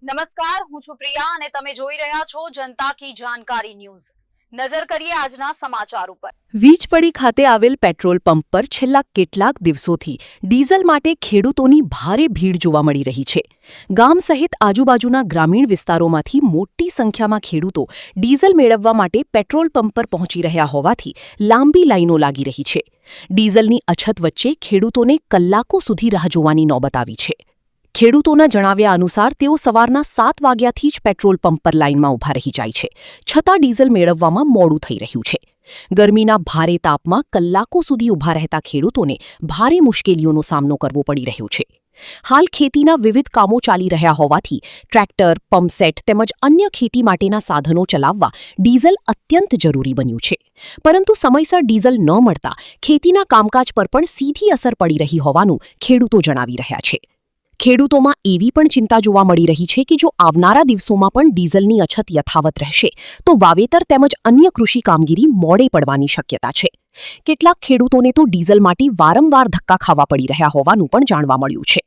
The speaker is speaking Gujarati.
નમસ્કાર, હું છું પ્રિયા અને તમે જોઈ રહ્યા છો જનતા કી જાણકારી ન્યૂઝ। નજર કરીએ આજના સમાચાર ઉપર। વીજપડી ખાતે આવેલ પેટ્રોલ પંપ પર છેલ્લા કેટલાક દિવસોથી ડીઝલ માટે ખેડૂતોની ભારે ભીડ જોવા મળી રહી છે। ગામ સહિત આજુબાજુના ગ્રામીણ વિસ્તારોમાંથી મોટી સંખ્યામાં ખેડૂતો ડીઝલ મેળવવા માટે પેટ્રોલ પંપ પર પહોંચી રહ્યા હોવાથી લાંબી લાઈનો લાગી રહી છે। ડીઝલની અછત વચ્ચે ખેડૂતોને કલાકો સુધી રાહ જોવાની નોબત આવી છે। ખેડૂતોના જણાવ્યા અનુસાર તેઓ સવારના 7 વાગ્યાથી જ પેટ્રોલ પંપ પર લાઇનમાં ઊભા રહી જાય છે, છતાં ડીઝલ મેળવવામાં મોડું થઈ રહ્યું છે। ગરમીના ભારે તાપમાં કલાકો સુધી ઊભા રહેતા ખેડૂતોને ભારે મુશ્કેલીઓનો સામનો કરવો પડી રહ્યો છે। હાલ ખેતીના વિવિધ કામો ચાલી રહ્યા હોવાથી ટ્રેક્ટર, પંપસેટ તેમજ અન્ય ખેતી માટેના સાધનો ચલાવવા ડીઝલ અત્યંત જરૂરી બન્યું છે। પરંતુ સમયસર ડીઝલ ન મળતા ખેતીના કામકાજ પર પણ સીધી અસર પડી રહી હોવાનું ખેડૂતો જણાવી રહ્યા છે। ખેડૂતોમાં એવી પણ ચિંતા જોવા મળી રહી છે કે જો આવનારા દિવસોમાં પણ ડીઝલની અછત યથાવત રહેશે તો વાવેતર તેમજ અન્ય કૃષિ કામગીરી મોડે પડવાની શક્યતા છે। કેટલાક ખેડૂતોને તો ડીઝલ માટે વારંવાર ધક્કા ખાવા પડી રહ્યા હોવાનું પણ જાણવા મળ્યું છે।